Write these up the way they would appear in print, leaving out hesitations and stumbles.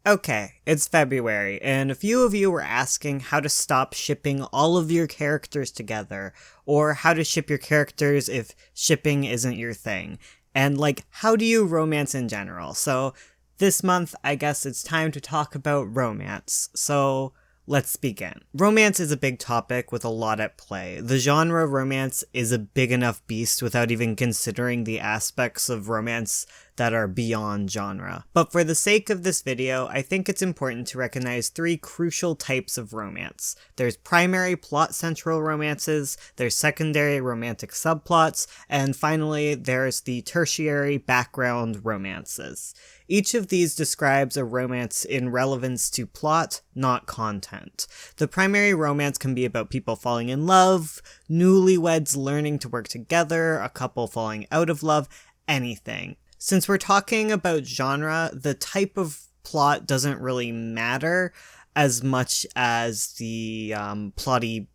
Okay, it's February, and a few of you were asking how to stop shipping all of your characters together, or how to ship your characters if shipping isn't your thing, and how do you romance in general? So, this month, I guess it's time to talk about romance. So, let's begin. Romance is a big topic with a lot at play. The genre romance is a big enough beast without even considering the aspects of romance that are beyond genre. But for the sake of this video, I think it's important to recognize three crucial types of romance. There's primary plot-central romances, there's secondary romantic subplots, and finally, there's the tertiary background romances. Each of these describes a romance in relevance to plot, not content. The primary romance can be about people falling in love, newlyweds learning to work together, a couple falling out of love, anything. Since we're talking about genre, the type of plot doesn't really matter as much as the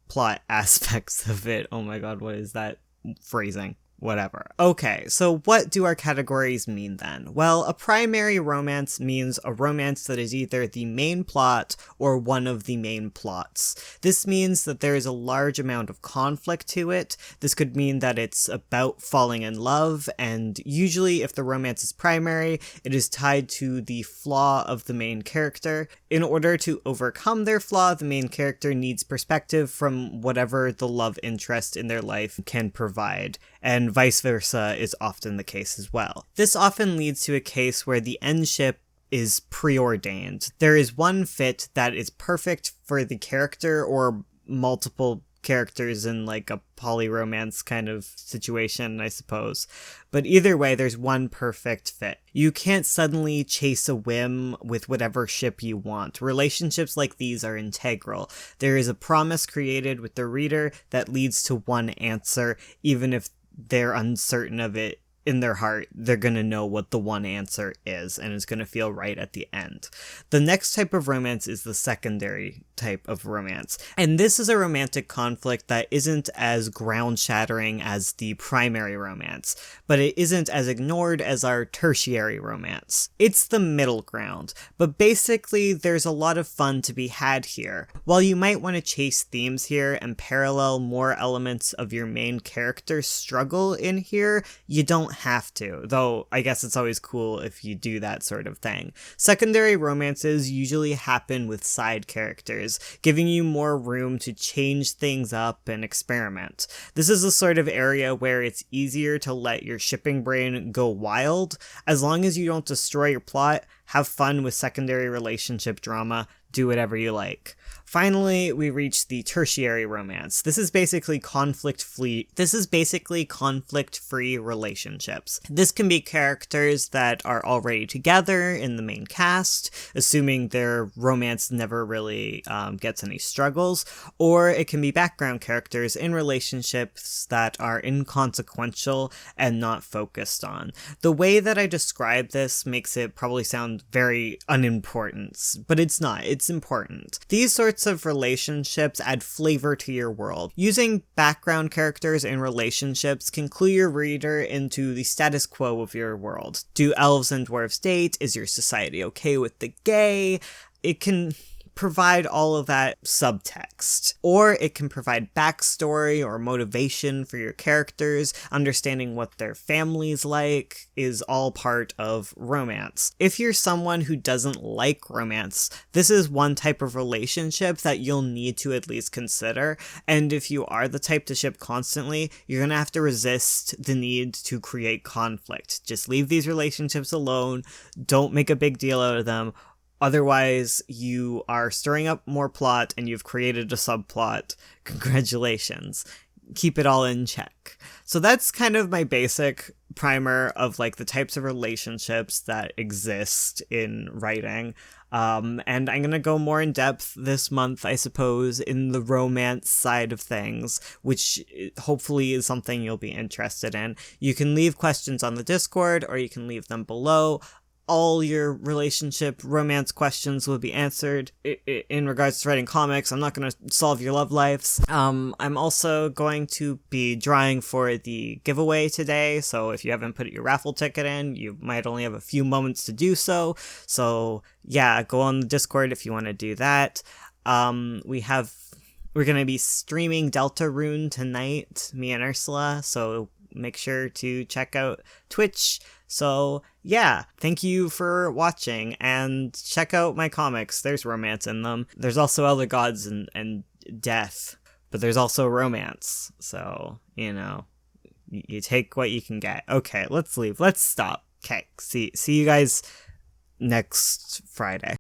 plot aspects of it. Oh my god, what is that phrasing? Whatever. Okay, so what do our categories mean then? Well, a primary romance means a romance that is either the main plot or one of the main plots. This means that there is a large amount of conflict to it. This could mean that it's about falling in love, and usually if the romance is primary, it is tied to the flaw of the main character. In order to overcome their flaw, the main character needs perspective from whatever the love interest in their life can provide, and vice versa is often the case as well. This often leads to a case where the end ship is preordained. There is one fit that is perfect for the character or multiple characters in a polyromance kind of situation, I suppose. But either way, there's one perfect fit. You can't suddenly chase a whim with whatever ship you want. Relationships like these are integral. There is a promise created with the reader that leads to one answer, even if they're uncertain of it in their heart. They're gonna know what the one answer is, and it's gonna feel right at the end. The next type of romance is the secondary type of romance, and this is a romantic conflict that isn't as ground-shattering as the primary romance, but it isn't as ignored as our tertiary romance. It's the middle ground, but basically there's a lot of fun to be had here. While you might want to chase themes here and parallel more elements of your main character's struggle in here, you don't have to, though I guess it's always cool if you do that sort of thing. Secondary romances usually happen with side characters, giving you more room to change things up and experiment. This is the sort of area where it's easier to let your shipping brain go wild. As long as you don't destroy your plot, have fun with secondary relationship drama, do whatever you like. Finally, we reach the tertiary romance. This is basically conflict-free relationships. This can be characters that are already together in the main cast, assuming their romance never really gets any struggles, or it can be background characters in relationships that are inconsequential and not focused on. The way that I describe this makes it probably sound very unimportant, but it's not. It's important. These sorts of relationships add flavor to your world. Using background characters in relationships can clue your reader into the status quo of your world. Do elves and dwarves date? Is your society okay with the gay? It can provide all of that subtext. Or it can provide backstory or motivation for your characters. Understanding what their family's like is all part of romance. If you're someone who doesn't like romance, this is one type of relationship that you'll need to at least consider. And if you are the type to ship constantly, you're gonna have to resist the need to create conflict. Just leave these relationships alone. Don't make a big deal out of them. Otherwise, you are stirring up more plot and you've created a subplot. Congratulations. Keep it all in check. So that's kind of my basic primer of the types of relationships that exist in writing. And I'm gonna go more in depth this month, I suppose, in the romance side of things, which hopefully is something you'll be interested in. You can leave questions on the Discord or you can leave them below. all your relationship romance questions will be answered in regards to writing comics. I'm not going to solve your love lives. I'm also going to be drawing for the giveaway today, so if you haven't put your raffle ticket in, you might only have a few moments to do so. So yeah, go on the Discord if you want to do that. We're going to be streaming Deltarune tonight, me and Ursula, so make sure to check out Twitch. So yeah, thank you for watching, and check out my comics. There's romance in them. There's also Elder Gods and death, but there's also romance. So, you take what you can get. Okay, let's leave. Let's stop. Okay, see you guys next Friday.